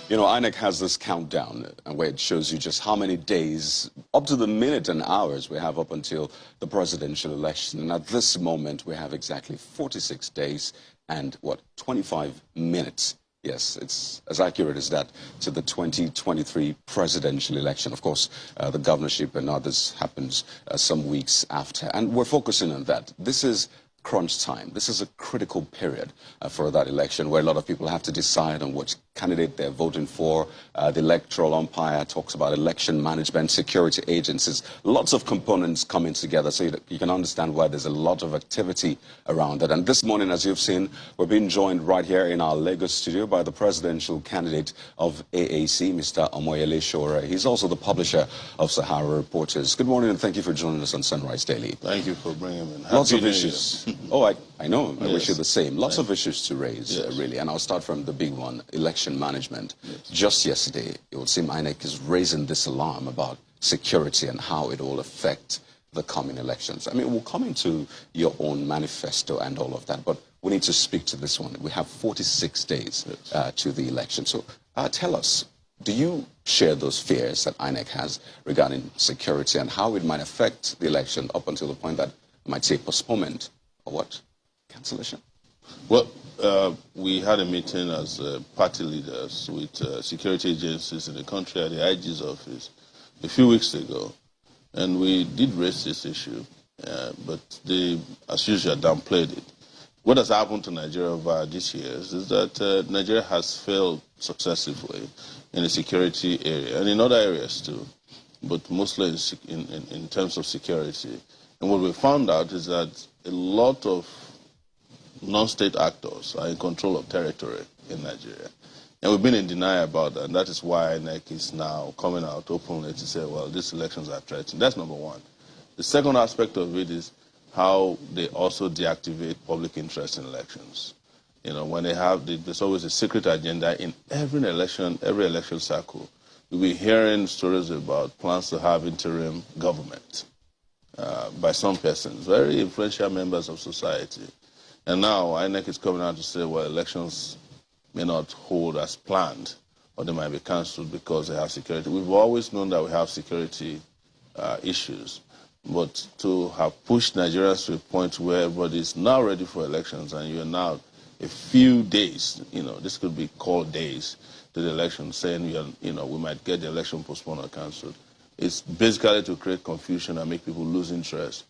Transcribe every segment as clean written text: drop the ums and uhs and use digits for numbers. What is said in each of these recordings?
You know, INEC has this countdown where it shows you just how many days, up to the minute and hours we have up until the presidential election. And at this moment, we have exactly 46 days and, 25 minutes. Yes, it's as accurate as that to the 2023 presidential election. Of course, the governorship and others happens some weeks after. And we're focusing on that. This is crunch time. This is a critical period for that election where a lot of people have to decide on which candidate they're voting for. The electoral umpire talks about election management, security agencies, lots of components coming together, so you can understand why there's a lot of activity around it. And this morning, as you've seen, we're being joined right here in our Lagos studio by the presidential candidate of AAC, Mr. Omoyele Sowore. He's also the publisher of Sahara Reporters. Good morning and thank you for joining us on Sunrise Daily. Thank you for bringing me in. Lots of issues. Oh, I know. I wish you the same. Lots of issues to raise, Yes. really. And I'll start from the big one, election management. Yes. Just yesterday, it would seem INEC is raising this alarm about security and how it will affect the coming elections. I mean, we'll come into your own manifesto and all of that, but we need to speak to this one. We have 46 days to the election. So tell us, do you share those fears that INEC has regarding security and how it might affect the election up until the point that it might say postponement or what? Cancellation? Well, we had a meeting as party leaders with security agencies in the country at the IG's office a few weeks ago, and we did raise this issue, but they, as usual, downplayed it. What has happened to Nigeria over these years is that Nigeria has failed successively in the security area and in other areas too, but mostly in terms of security. And what we found out is that a lot of non-state actors are in control of territory in Nigeria. And we've been in denial about that, and that is why INEC is now coming out openly to say, well, these elections are threatened. That's number one. The second aspect of it is how they also deactivate public interest in elections. You know, when they have, there's always a secret agenda in every election cycle. We'll be hearing stories about plans to have interim government by some persons, very influential members of society. And now INEC is coming out to say, well, elections may not hold as planned, or they might be cancelled because they have security. We've always known that we have security issues, but to have pushed Nigerians to a point where everybody is now ready for elections, and you're now a few days, you know, this could be called days to the election, saying, you know, we might get the election postponed or cancelled. It's basically to create confusion and make people lose interest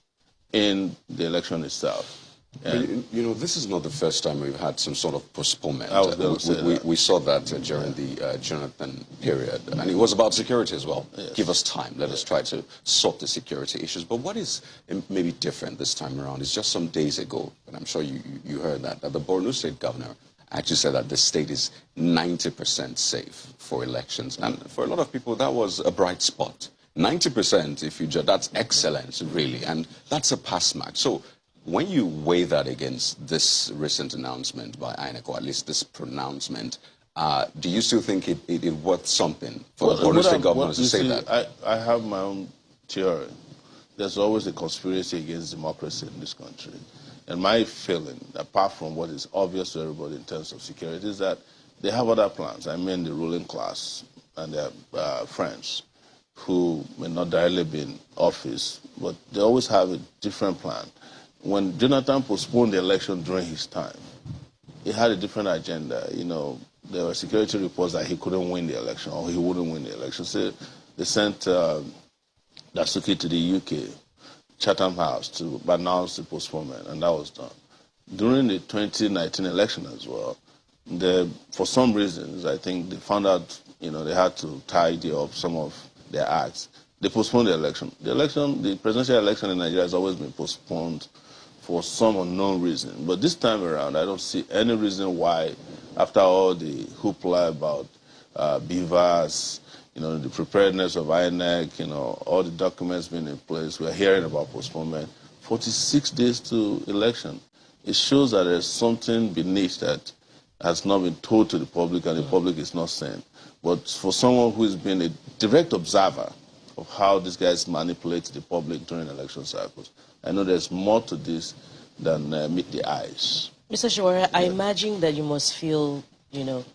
in the election itself. But, you know, this is not the first time we've had some sort of postponement. I was going to say that. We saw that during the Jonathan period, and it was about security as well. Yes. Give us time. Let us try to sort the security issues. But what is maybe different this time around is just some days ago, and I'm sure you heard that the Borno State governor actually said that the state is 90% safe for elections. And for a lot of people, that was a bright spot. 90%, if you judge, that's excellent, really, and that's a pass mark. So when you weigh that against this recent announcement by INEC, or at least this pronouncement, do you still think it worth something for the Borno State government to say that? I have my own theory. There's always a conspiracy against democracy in this country. And my feeling, apart from what is obvious to everybody in terms of security, is that they have other plans. I mean the ruling class and their friends who may not directly be in office, but they always have a different plan. When Jonathan postponed the election during his time, he had a different agenda. You know, there were security reports that he couldn't win the election or he wouldn't win the election. So they sent Drastic to the UK, Chatham House, to announce the postponement, and that was done. During the 2019 election as well, for some reasons, I think they found out, you know, they had to tidy up some of their acts. They postponed the election. The presidential election in Nigeria has always been postponed for some unknown reason. But this time around, I don't see any reason why, after all the hoopla about beavers, you know, the preparedness of INEC, you know, all the documents being in place, we're hearing about postponement. 46 days to election. It shows that there's something beneath that has not been told to the public and the public is not saying. But for someone who has been a direct observer of how these guys manipulate the public during election cycles, I know there's more to this than meet the eyes. Mr. Sowore, I imagine that you must feel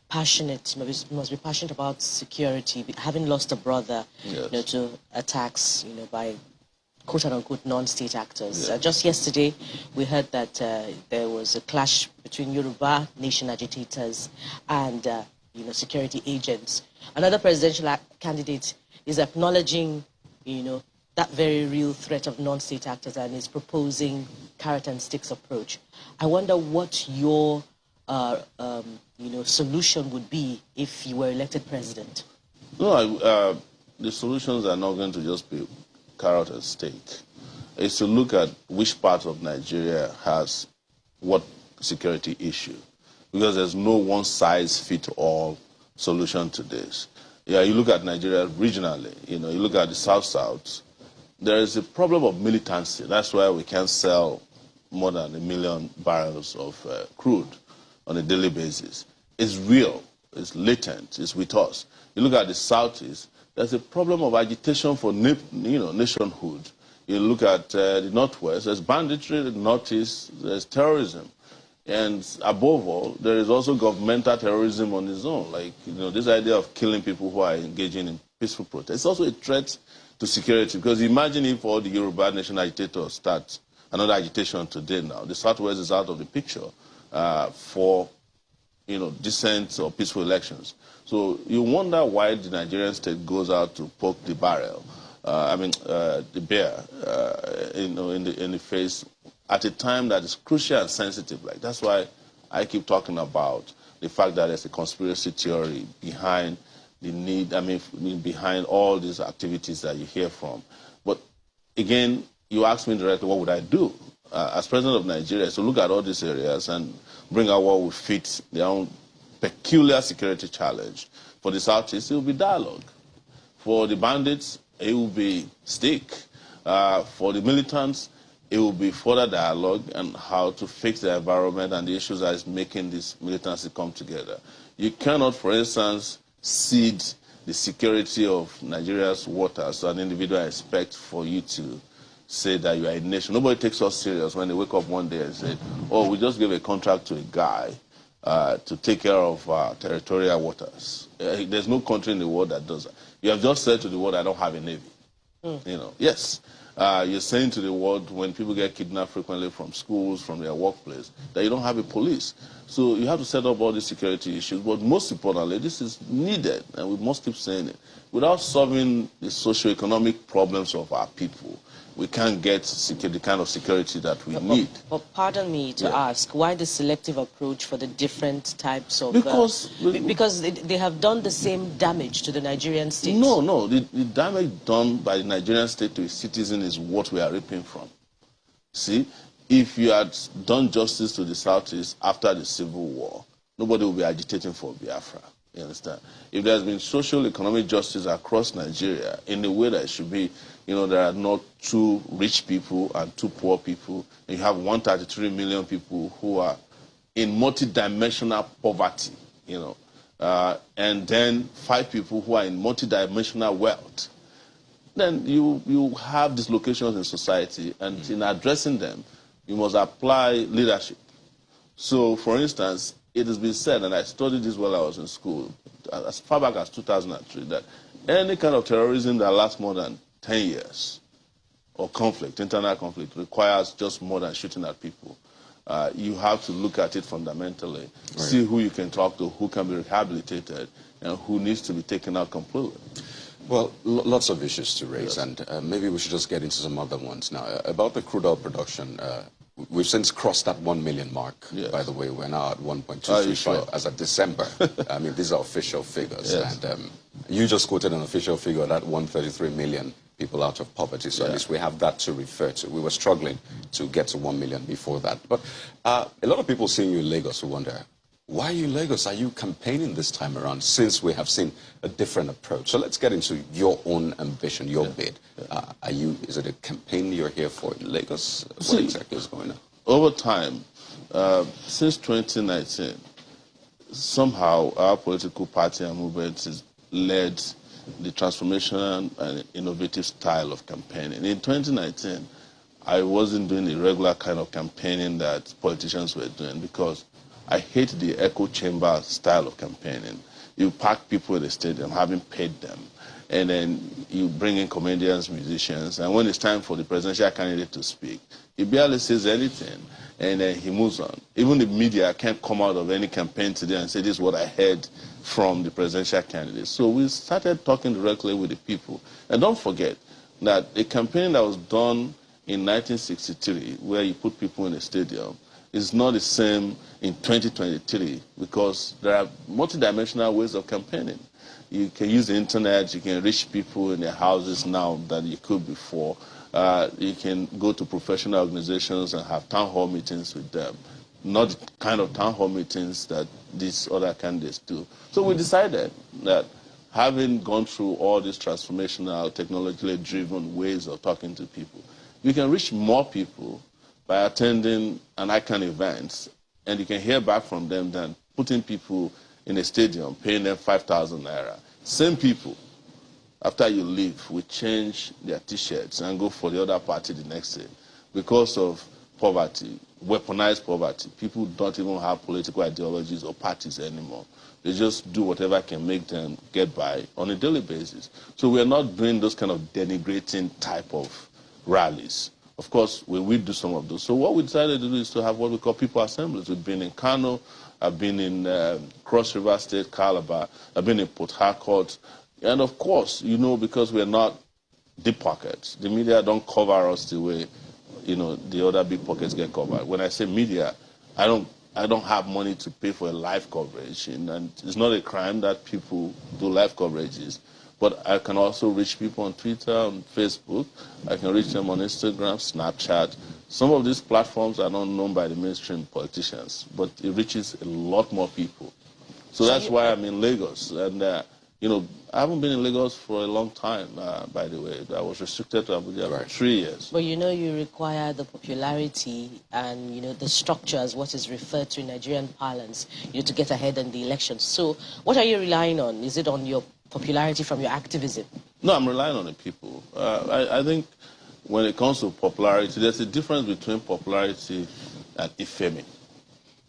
passionate, must be passionate about security, having lost a brother, Yes. to attacks, by quote-unquote non-state actors. Yeah. Just yesterday, we heard that there was a clash between Yoruba nation agitators and, security agents. Another presidential candidate is acknowledging, that very real threat of non-state actors and is proposing carrot and sticks approach. I wonder what your, solution would be if you were elected president. No, the solutions are not going to just be carrot and stick. It's to look at which part of Nigeria has what security issue, because there's no one-size-fits-all solution to this. Yeah, you look at Nigeria regionally. You look at the South. There is a problem of militancy. That's why we can't sell more than 1 million barrels of crude on a daily basis. It's real. It's latent. It's with us. You look at the Southeast. There's a problem of agitation for nationhood. You look at the Northwest. There's banditry. The Northeast. There's terrorism. And above all, there is also governmental terrorism on its own. Like, this idea of killing people who are engaging in peaceful protest. It's also a threat to security, because imagine if all the Yoruba nation agitators start another agitation today now. The Southwest is out of the picture for, decent or peaceful elections. So you wonder why the Nigerian state goes out to poke the barrel, the bear, in the face at a time that is crucial and sensitive. Like, that's why I keep talking about the fact that there's a conspiracy theory behind the need, behind all these activities that you hear from. But again, you asked me directly, what would I do? As president of Nigeria, to look at all these areas and bring out what would fit their own peculiar security challenge. For the Southeast, it will be dialogue. For the bandits, it will be stick. For the militants, it will be further dialogue and how to fix the environment and the issues that is making this militancy come together. You cannot, for instance, cede the security of Nigeria's waters to an individual and expect for you to say that you are a nation. Nobody takes us serious when they wake up one day and say, oh, we just gave a contract to a guy to take care of territorial waters. There's no country in the world that does that. You have just said to the world, I don't have a navy. Yes. You're saying to the world, when people get kidnapped frequently from schools, from their workplace, that you don't have a police. So you have to set up all these security issues. But most importantly, this is needed, and we must keep saying it. Without solving the socio-economic problems of our people, we can't get the kind of security that we need. But pardon me to ask, why the selective approach for the different types of... Because they have done the same damage to the Nigerian state. No. The damage done by the Nigerian state to its citizen is what we are reaping from. See, if you had done justice to the Southeast after the Civil War, nobody will be agitating for Biafra. You understand? If there's been social economic justice across Nigeria in the way that it should be, there are not two rich people and two poor people, and you have 133 million people who are in multidimensional poverty, and then 5 people who are in multidimensional wealth, then you have dislocations in society, and in addressing them, you must apply leadership. So, for instance, it has been said, and I studied this while I was in school, as far back as 2003, that any kind of terrorism that lasts more than 10 years, or conflict, internal conflict, requires just more than shooting at people. You have to look at it fundamentally, see who you can talk to, who can be rehabilitated, and who needs to be taken out completely. Well, lots of issues to raise, and maybe we should just get into some other ones now. About the crude oil production, we've since crossed that 1 million mark. Yes. By the way, we're now at 1.235 sure? as of December. These are official figures. Yes. And you just quoted an official figure, that 133 million people out of poverty. So at least we have that to refer to. We were struggling to get to 1 million before that. But a lot of people seeing you in Lagos who wonder, why are you in Lagos? Are you campaigning this time around, since we have seen a different approach? So let's get into your own ambition, your bid. Is it a campaign you're here for in Lagos? What exactly is going on? Over time, since 2019, somehow our political party and movement has led the transformation and innovative style of campaigning. In 2019, I wasn't doing the regular kind of campaigning that politicians were doing, because I hate the echo chamber style of campaigning. You pack people in the stadium, having paid them, and then you bring in comedians, musicians, and when it's time for the presidential candidate to speak, he barely says anything, and then he moves on. Even the media can't come out of any campaign today and say, this is what I heard from the presidential candidate. So we started talking directly with the people. And don't forget that the campaign that was done in 1963, where you put people in a stadium, is not the same in 2023 because there are multidimensional ways of campaigning. You can use the internet, you can reach people in their houses now than you could before. You can go to professional organizations and have town hall meetings with them. Not the kind of town hall meetings that these other candidates do. So we decided that having gone through all these transformational, technologically driven ways of talking to people, you can reach more people by attending an icon event, and you can hear back from them than putting people in a stadium, paying them 5,000 naira. Same people, after you leave, will change their T-shirts and go for the other party the next day because of poverty, weaponized poverty. People don't even have political ideologies or parties anymore. They just do whatever can make them get by on a daily basis. So we're not doing those kind of denigrating type of rallies. Of course, we do some of those. So what we decided to do is to have what we call people assemblies. We've been in Kano, I've been in Cross River State, Calabar, I've been in Port Harcourt. And of course, you know, because we're not deep pockets, the media don't cover us the way, you know, the other big pockets get covered. When I say media, I don't have money to pay for a live coverage. And it's not a crime that people do live coverages. But I can also reach people on Twitter, on Facebook. I can reach them on Instagram, Snapchat. Some of these platforms are not known by the mainstream politicians, but it reaches a lot more people. So that's why I'm in Lagos. And, you know, I haven't been in Lagos for a long time, by the way. I was restricted to Abuja for 3 years. But you know, you require the popularity and, you know, the structure as what is referred to in Nigerian parlance, you know, to get ahead in the elections. So what are you relying on? Is it on your popularity from your activism? No, I'm relying on the people. I think when it comes to popularity, there's a difference between popularity and infamy.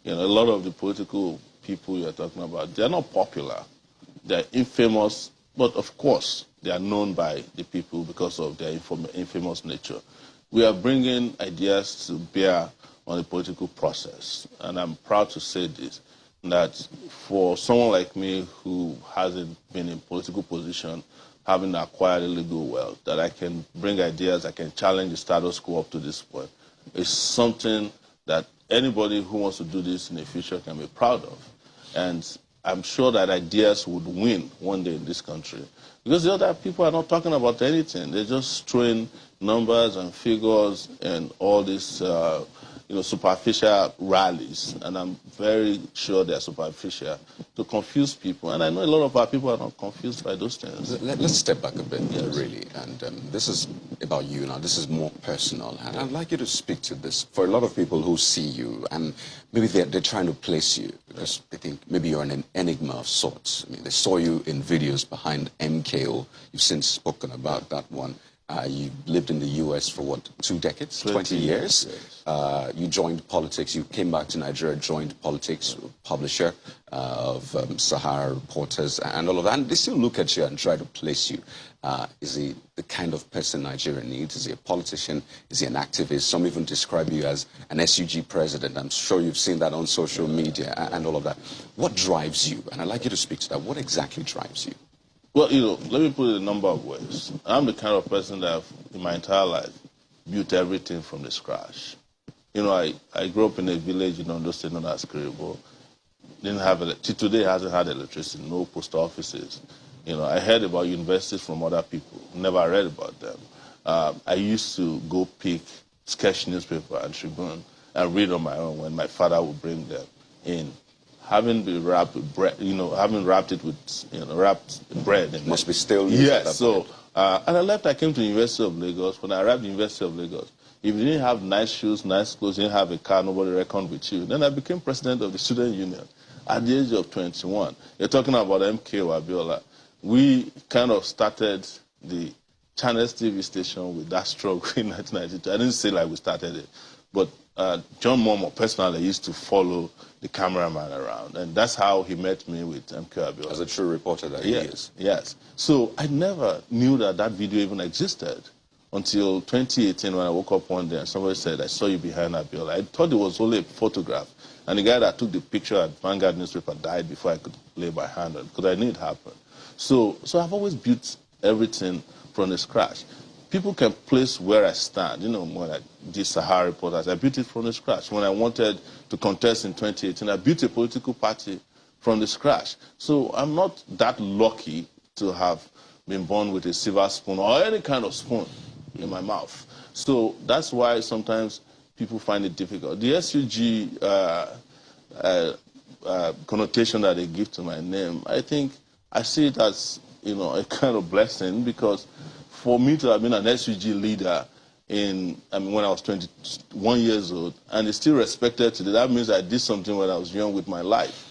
You know, a lot of the political people you're talking about, they're not popular. They're infamous, but of course, they are known by the people because of their infamous nature. We are bringing ideas to bear on the political process, and I'm proud to say this, that for someone like me who hasn't been in political position, having acquired illegal wealth, that I can bring ideas, I can challenge the status quo up to this point, is something that anybody who wants to do this in the future can be proud of. And I'm sure that ideas would win one day in this country. Because the other people are not talking about anything. They're just throwing numbers and figures and all these you know, superficial rallies, and I'm very sure they're superficial to confuse people. And I know a lot of our people are not confused by those things. Let's step back a bit, Yes. really. And this is about you now. This is more personal. And I'd like you to speak to this. For a lot of people who see you, and maybe they're trying to place you, because they think maybe you're an enigma of sorts. I mean, they saw you in videos behind MKO. You've since spoken about that one. You lived in the U.S. for, what, 2 decades? 20 years? Yes. You joined politics. You came back to Nigeria, joined politics, publisher of Sahara Reporters and all of that. And they still look at you and try to place you. Is he the kind of person Nigeria needs? Is he a politician? Is he an activist? Some even describe you as an SUG president. I'm sure you've seen that on social media and all of that. What drives you? And I'd like you to speak to that. What exactly drives you? Well, you know, let me put it in a number of ways. I'm the kind of person that in my entire life built everything from the scratch. You know, I grew up in a village in Ondo State known as Kiribo. Didn't have till today hasn't had electricity, no post offices. You know, I heard about universities from other people, never read about them. I used to go pick sketch newspaper and Tribune and read on my own when my father would bring them in. Having been wrapped with bread, you know, having wrapped it with, you know, wrapped bread. And must be still. Yes. So, and I left. I came to the University of Lagos. When I arrived at the University of Lagos, if you didn't have nice shoes, nice clothes, you didn't have a car, nobody reckoned with you. Then I became president of the student union at the age of 21. You're talking about MKO Abiola. We kind of started the Channels TV station with that struggle in 1992. I didn't say like we started it, but John Momo personally used to follow the cameraman around, and that's how he met me with MK Abiola. As a true reporter that he is. Yes. So I never knew that that video even existed until 2018 when I woke up one day and somebody said, I saw you behind Abiola. I thought it was only a photograph. And the guy that took the picture at Vanguard newspaper died before I could lay my hand on it, because I knew it happened. So I've always built everything from the scratch. People can place where I stand. You know, when I did Sahara Reporters, I built it from the scratch. When I wanted to contest in 2018, I built a political party from the scratch. So I'm not that lucky to have been born with a silver spoon or any kind of spoon in my mouth. So that's why sometimes people find it difficult. The SUG connotation that they give to my name, I think I see it as, you know, a kind of blessing, because for me to have been an SUG leader when I was 21 years old, and it's still respected today, that means I did something when I was young with my life.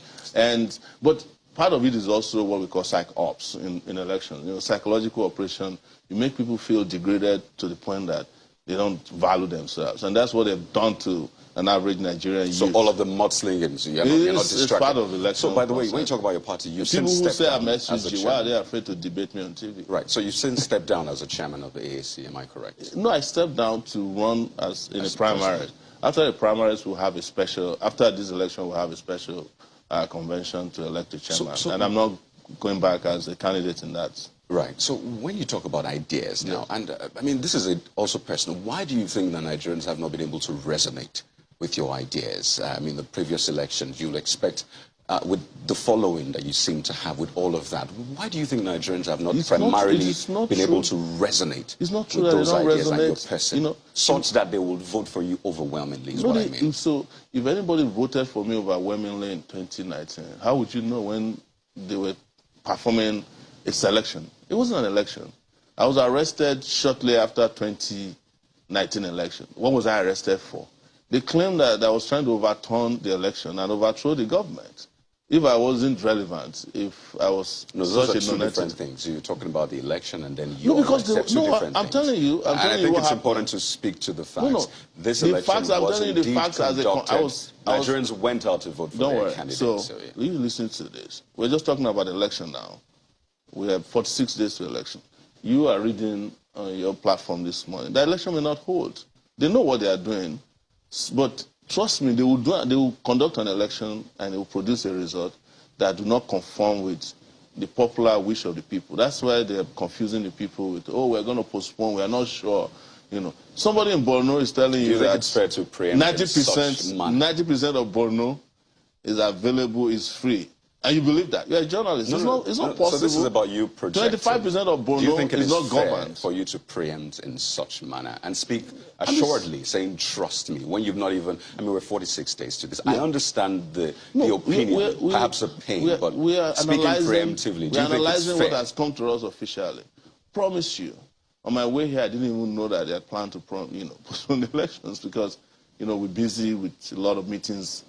But part of it is also what we call psych ops in elections. You know, psychological operation. You make people feel degraded to the point that they don't value themselves, and that's what they've done to an average Nigerian youth. So all of the mudslingings, you're not distracted. It's part of election. So by the way, when you talk about your party, you've people since who stepped say I'm down as a SUG, why chairman. are they afraid to debate me on TV? Right. So you've since stepped down as a chairman of the AAC. Am I correct? No, I stepped down to run as a primary. After the primaries, we'll have a special. After this election, we'll have a special convention to elect a chairman, and I'm not going back as a candidate in that. Right. So when you talk about ideas now, and I mean, this is also personal. Why do you think that Nigerians have not been able to resonate with your ideas? I mean, the previous elections, you'll expect with the following that you seem to have with all of that. Why do you think Nigerians have not primarily been able to resonate with those ideas and your person, such that they will vote for you overwhelmingly, is what I mean? So if anybody voted for me overwhelmingly in 2019, how would you know when they were performing a selection? It wasn't an election. I was arrested shortly after 2019 election. What was I arrested for? They claimed that I was trying to overturn the election and overthrow the government. If I wasn't relevant, if I was those are two different things. You're talking about the election and then you I'm telling you, and I think it's important to speak to the facts. This election was indeed conducted. Nigerians went out to vote for their candidate. So you listen to this. We're just talking about election now. We have 46 days to election. You are reading on your platform this morning. The election may not hold. They know what they are doing, but trust me, they will conduct an election and they will produce a result that do not conform with the popular wish of the people. That's why they're confusing the people with, oh, we're going to postpone, we're not sure. You know, somebody in Borno is telling you that it's fair to preempt 90% of Borno is available, is free. And you believe that? You're a journalist. It's not possible. So this is about you projecting. 25% of Borno is not governed. For you to preempt in such manner and speak assuredly, saying, trust me, when you've not even, I mean, we're 46 days to this. Yeah. I understand the opinion, perhaps a pain, but speaking preemptively, do you think it's fair? What has come to us officially. Promise you, on my way here, I didn't even know that they had planned to postpone the elections because, we're busy with a lot of meetings,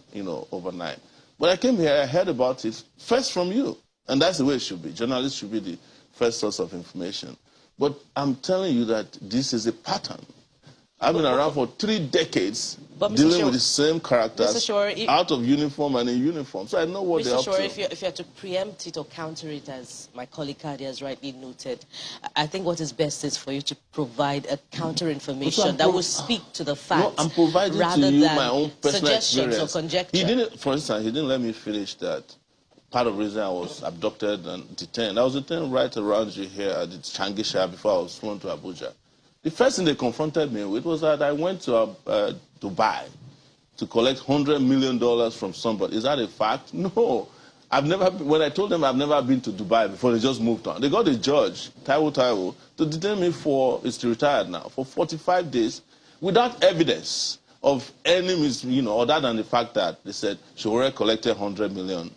overnight. But I came here, I heard about it first from you. And that's the way it should be. Journalists should be the first source of information. But I'm telling you that this is a pattern. I've been around for 3 decades dealing with the same characters out of uniform and in uniform. So I know what they're up to. If you had to preempt it or counter it, as my colleague Kadi has rightly noted, I think what is best is for you to provide a counter information that will speak to the facts. No, I'm providing to you my own personal suggestions or conjecture. For instance, he didn't let me finish that. Part of the reason I was abducted and detained. I was detained right around you here at the Changisha before I was flown to Abuja. The first thing they confronted me with was that I went to Dubai to collect $100 million from somebody. Is that a fact? No. When I told them I've never been to Dubai before, they just moved on. They got a judge, Taiwo, to detain me he's retired now, for 45 days without evidence of any, other than the fact that they said Sowore collected $100 million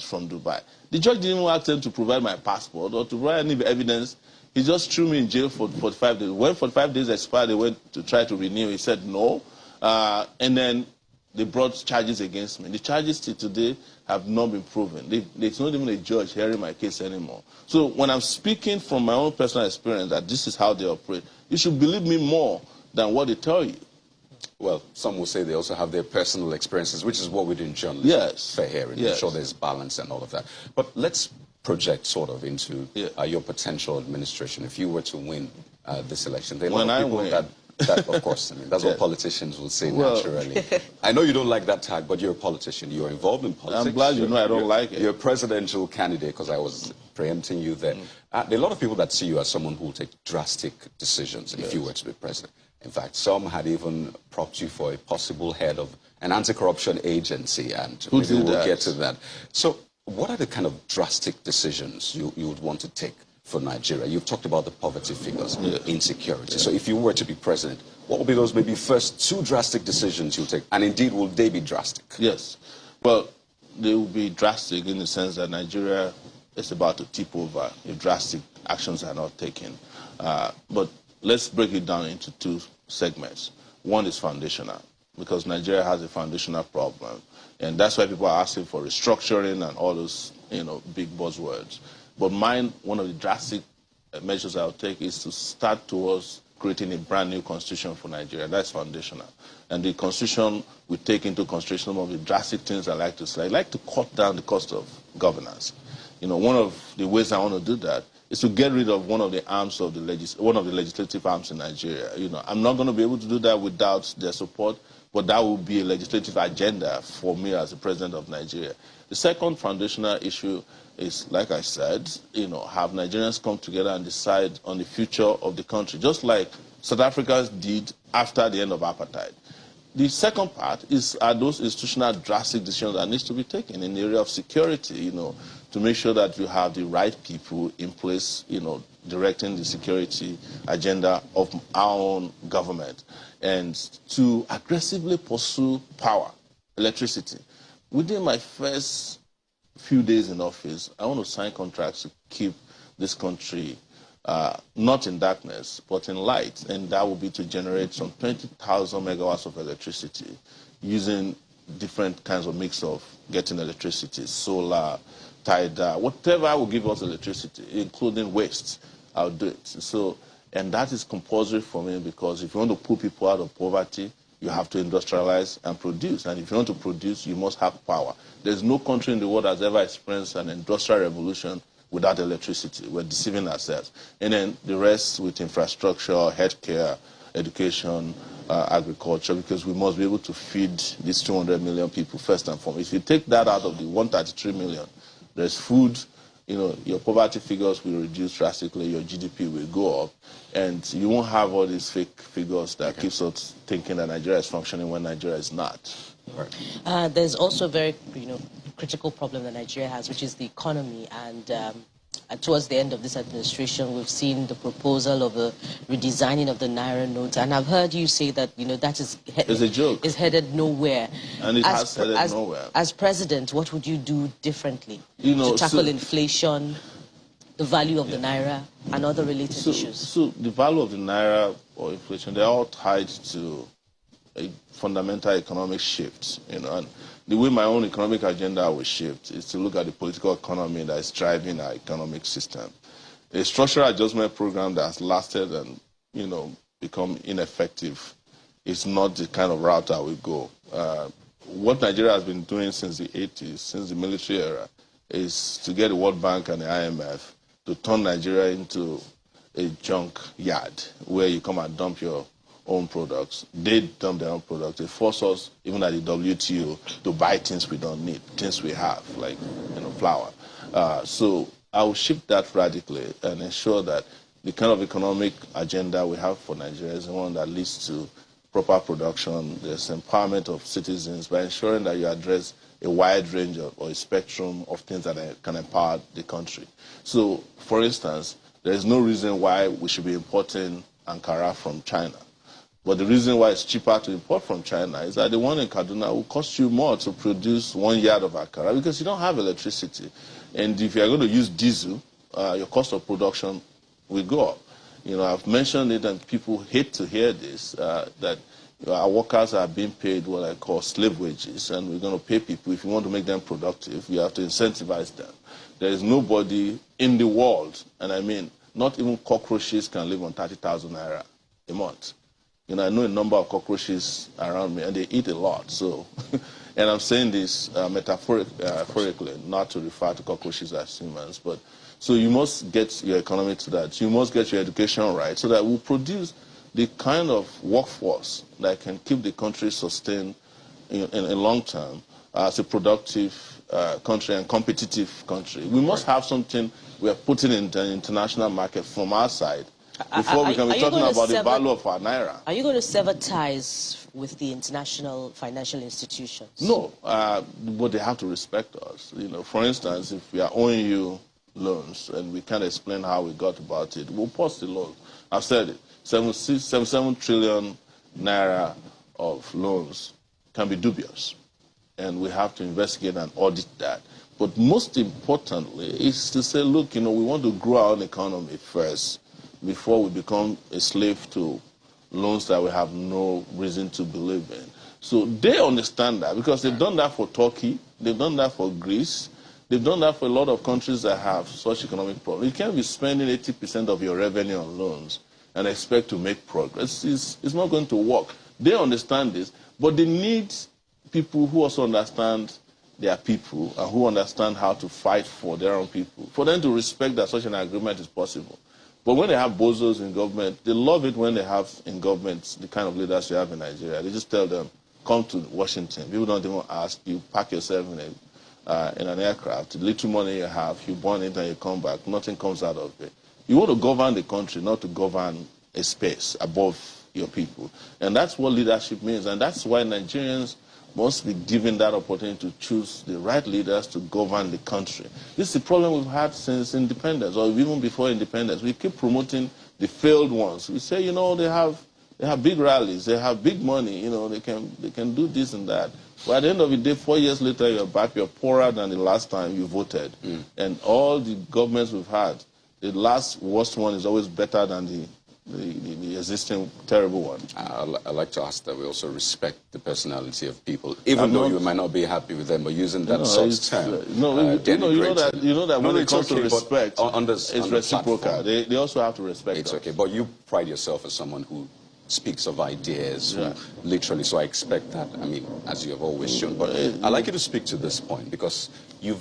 from Dubai. The judge didn't even ask them to provide my passport or to provide any evidence. He just threw me in jail for 45 days. When 45 days expired, they went to try to renew. He said no. And then they brought charges against me. The charges till today have not been proven. There's not even a judge hearing my case anymore. So when I'm speaking from my own personal experience that this is how they operate, you should believe me more than what they tell you. Well, some will say they also have their personal experiences, which is what we do in journalism. Yes. Fair hearing. Yes. Make sure there's balance and all of that. But let's project sort of into your potential administration. If you were to win this election, there are a lot of people that, of course, I mean, that's what politicians will say naturally. I know you don't like that tag, but you're a politician. You're involved in politics. I'm glad you know I don't like it. You're a presidential candidate, because I was preempting you there. There are a lot of people that see you as someone who will take drastic decisions if you were to be president. In fact, some had even propped you for a possible head of an anti-corruption agency, and maybe we'll get to that. So what are the kind of drastic decisions you would want to take for Nigeria? You've talked about the poverty figures, insecurity. So if you were to be president, what would be those maybe first 2 drastic decisions you'll take? And indeed, will they be drastic? Yes. Well, they will be drastic in the sense that Nigeria is about to tip over if drastic actions are not taken. But let's break it down into 2 segments. One is foundational, because Nigeria has a foundational problem. And that's why people are asking for restructuring and all those, big buzzwords. But one of the drastic measures I'll take is to start towards creating a brand new constitution for Nigeria. That's foundational. And the constitution will take into consideration some of the drastic things I like to say. I like to cut down the cost of governance. One of the ways I want to do that is to get rid of one of the arms of one of the legislative arms in Nigeria. I'm not going to be able to do that without their support, but that will be a legislative agenda for me as the president of Nigeria. The second foundational issue is, like I said, have Nigerians come together and decide on the future of the country, just like South Africa did after the end of apartheid. The second part are those institutional drastic decisions that needs to be taken in the area of security, to make sure that you have the right people in place, directing the security agenda of our own government, and to aggressively pursue power, electricity. Within my first few days in office, I want to sign contracts to keep this country not in darkness, but in light, and that will be to generate some 20,000 megawatts of electricity using different kinds of mix of getting electricity, solar, tidal, whatever will give us electricity, including waste, I'll do it. So, and that is compulsory for me, because if you want to pull people out of poverty, you have to industrialize and produce. And if you want to produce, you must have power. There's no country in the world that's ever experienced an industrial revolution without electricity. We're deceiving ourselves. And then the rest with infrastructure, healthcare, education, agriculture, because we must be able to feed these 200 million people first and foremost. If you take that out of the 133 million, there's food, your poverty figures will reduce drastically, your GDP will go up, and you won't have all these fake figures that keeps us thinking that Nigeria is functioning when Nigeria is not. There's also a very, critical problem that Nigeria has, which is the economy. And towards the end of this administration, we've seen the proposal of a redesigning of the Naira note. And I've heard you say that, that is it's a joke. Is headed nowhere. And it has headed nowhere. As president, what would you do differently to tackle inflation, the value of the Naira, and other related issues? So the value of the Naira or inflation, they're all tied to a fundamental economic shift, and the way my own economic agenda will shift is to look at the political economy that is driving our economic system. A structural adjustment program that has lasted and, become ineffective is not the kind of route I will go. What Nigeria has been doing since the 80s, since the military era, is to get the World Bank and the IMF to turn Nigeria into a junk yard where you come and dump your own products. They dump their own products. They force us, even at the WTO, to buy things we don't need, things we have, like flour. So I will shift that radically and ensure that the kind of economic agenda we have for Nigeria is the one that leads to proper production. There's empowerment of citizens by ensuring that you address a wide range or a spectrum of things that can empower the country. So, for instance, there is no reason why we should be importing Ankara from China. But the reason why it's cheaper to import from China is that the one in Kaduna will cost you more to produce 1 yard of Ankara because you don't have electricity. And if you're going to use diesel, your cost of production will go up. I've mentioned it and people hate to hear this, that our workers are being paid what I call slave wages, and we're going to pay people. If you want to make them productive, you have to incentivize them. There is nobody in the world, and I mean, not even cockroaches can live on 30,000 naira a month. You know, I know a number of cockroaches around me, and they eat a lot. So, and I'm saying this metaphorically, not to refer to cockroaches as humans, but so you must get your economy to that. You must get your education right so that we'll produce the kind of workforce that can keep the country sustained in long term as a productive country and competitive country. We must have something we are putting in the international market from our side before we can be talking about the value of our naira. Are you going to sever ties with the international financial institutions? No, but they have to respect us. You know, for instance, if we are owing you loans and we can't explain how we got about it, we'll pause the loan. I've said it. 77 trillion naira of loans can be dubious, and we have to investigate and audit that. But most importantly is to say, look, you know, we want to grow our own economy first before we become a slave to loans that we have no reason to believe in. So they understand that because they've done that for Turkey, they've done that for Greece, they've done that for a lot of countries that have such economic problems. You can't be spending 80% of your revenue on loans and expect to make progress. It's not going to work. They understand this, but they need people who also understand their people and who understand how to fight for their own people, for them to respect that such an agreement is possible. But when they have bozos in government, they love it when they have in government the kind of leaders you have in Nigeria. They just tell them, come to Washington. People don't even ask you, pack yourself in an aircraft. The little money you have, you burn it and you come back. Nothing comes out of it. You want to govern the country, not to govern a space above your people. And that's what leadership means. And that's why Nigerians must be given that opportunity to choose the right leaders to govern the country. This is the problem we've had since independence, or even before independence. We keep promoting the failed ones. We say, you know, they have big rallies, they have big money, you know, they can do this and that. But at the end of the day, 4 years later, you're back, you're poorer than the last time you voted. And all the governments we've had, the last worst one is always better than the existing terrible one. I like to ask that we also respect the personality of people, even though you might not be happy with them, but using that soft term. You know that when it comes to respect, it's reciprocal. They also have to respect us. It's okay, but you pride yourself as someone who speaks of ideas, literally, so I expect that, I mean, as you have always shown. But I'd like you to speak to this point, because I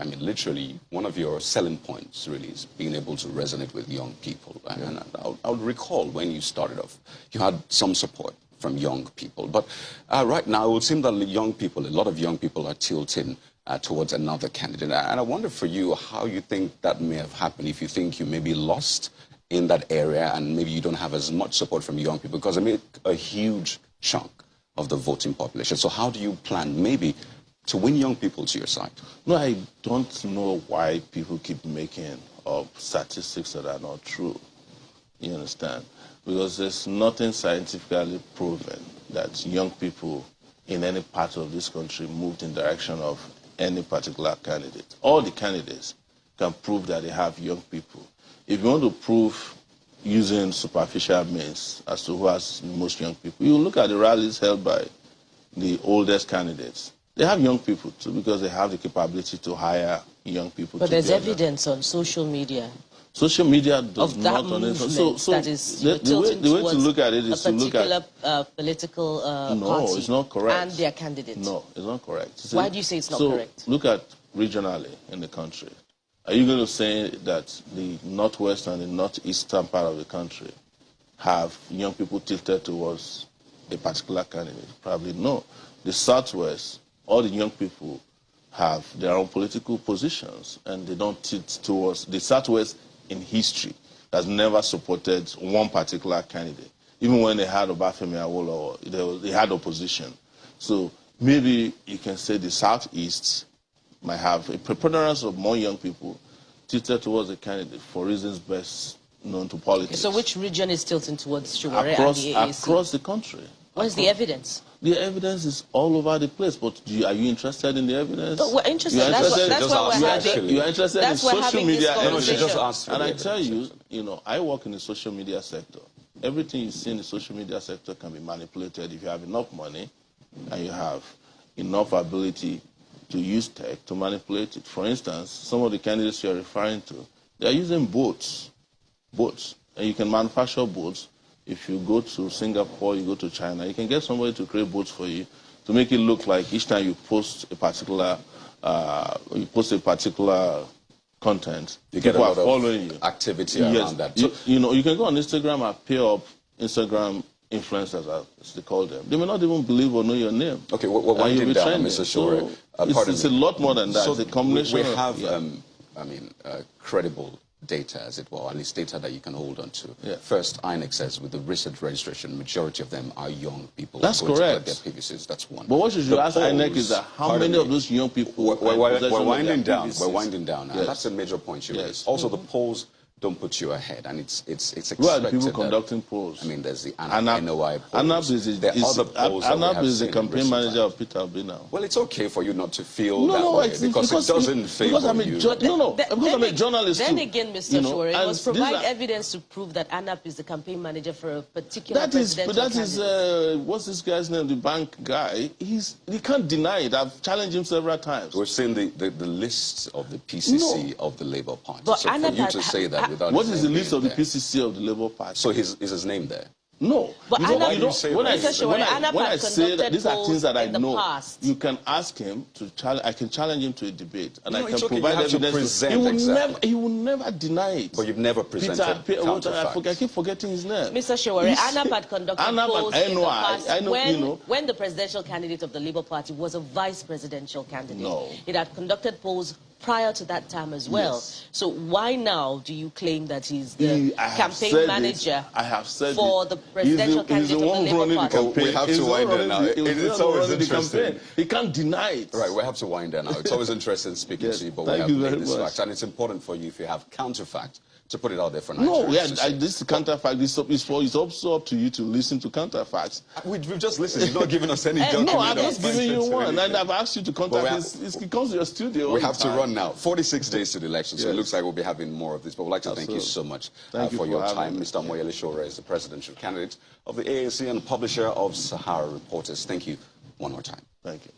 mean, literally, one of your selling points, really, is being able to resonate with young people. And I would recall when you started off, you had some support from young people. But right now, it would seem that young people, a lot of young people are tilting towards another candidate. And I wonder for you how you think that may have happened, if you think you may be lost in that area and maybe you don't have as much support from young people, because I make a huge chunk of the voting population. So how do you plan maybe to win young people to your side? No, I don't know why people keep making up statistics that are not true. You understand? Because there's nothing scientifically proven that young people in any part of this country moved in direction of any particular candidate. All the candidates can prove that they have young people. If you want to prove using superficial means as to who has most young people, you look at the rallies held by the oldest candidates. They have young people too, because they have the capability to hire young people. But there's evidence on social media. Social media does not on it. So that is the way to look at it is to look at a particular political party. No, it's not correct. And their candidate. No, it's not correct. Why do you say it's not correct? Look at regionally in the country. Are you going to say that the northwest and the northeastern part of the country have young people tilted towards a particular candidate? Probably no. The southwest, all the young people have their own political positions, and they don't tilt towards the southwest. In history has never supported one particular candidate. Even when they had Obafemi Awolowo, they had opposition. So maybe you can say the southeast might have a preponderance of more young people tilted towards a candidate for reasons best known to politics. So which region is tilting towards Sowore and the AAC? Across the country. What's the evidence? The evidence is all over the place, but are you interested in the evidence? But we're interested. That's why we're having. You're interested in social media. She just asked. And I tell you, I work in the social media sector. Everything you see in the social media sector can be manipulated if you have enough money and you have enough ability to use tech to manipulate it. For instance, some of the candidates you're referring to, they're using bots, and you can manufacture bots if you go to Singapore, you go to China, you can get somebody to create bots for you to make it look like each time you post a particular content, you get a people lot are following of you. activity around that. So, you know, you can go on Instagram and pay up Instagram influencers, as they call them. They may not even believe or know your name. okay, we're winding down, Mr. Sowore. It's a lot more than that. So it's a combination. We have, credible data, as it were, at least data that you can hold on to. Yeah. First, INEC says with the recent registration, majority of them are young people. That's correct. Their PVCs. That's one. But what you should ask INEC is that how many of those young people we're winding down. We're winding down. Yes. That's a major point you raised. Also, the polls don't put you ahead, and it's expected. Who are the people conducting polls? I mean, there's the NOI polls. ANAP is the campaign manager of Peter Obi now. Well, it's okay for you not to feel that way because it doesn't favor you. Because I'm a journalist Then too, again, Mr. Sowore, you must provide evidence to prove that ANAP is the campaign manager for a particular presidential candidate. What's this guy's name, the bank guy? He can't deny it. I've challenged him several times. We've seen the list of the PCC of the Labour Party. But so for you to say that without what is the list of the PCC of the Labour Party? So is his name there? No. But when I say that these are things that I know, you can ask him to challenge. I can challenge him to a debate, and I can provide evidence. He will never deny it. But you've never presented I keep forgetting his name. Mr. Sowore, ANAP had conducted polls in the past when the presidential candidate of the Labour Party was a vice presidential candidate. No. It had conducted polls prior to that time as well. Yes. So why now do you claim that he's the campaign manager for the presidential candidate of the Labour Party? We have to wind down now. It's always interesting. He can't deny it. Right, we have to wind down now. It's always interesting speaking to you, but we have to make this fact. And it's important for you, if you have counterfacts, to put it out there for Nigerians. No, this counterfact, it's also up to you to listen to counterfacts. We've just listened. You've not given us any document. No, I've just given you one, and I've asked you to contact he comes to your studio. We have to run now. 46 days to the election, so it looks like we'll be having more of this. But we'd like to thank you so much for your time. Mr. Omoyele Sowore is the presidential candidate of the ANC and publisher of Sahara Reporters. Thank you one more time. Thank you.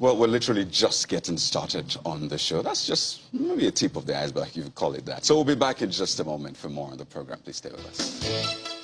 Well, we're literally just getting started on the show. That's just maybe a tip of the iceberg, if you could call it that. So we'll be back in just a moment for more on the program. Please stay with us.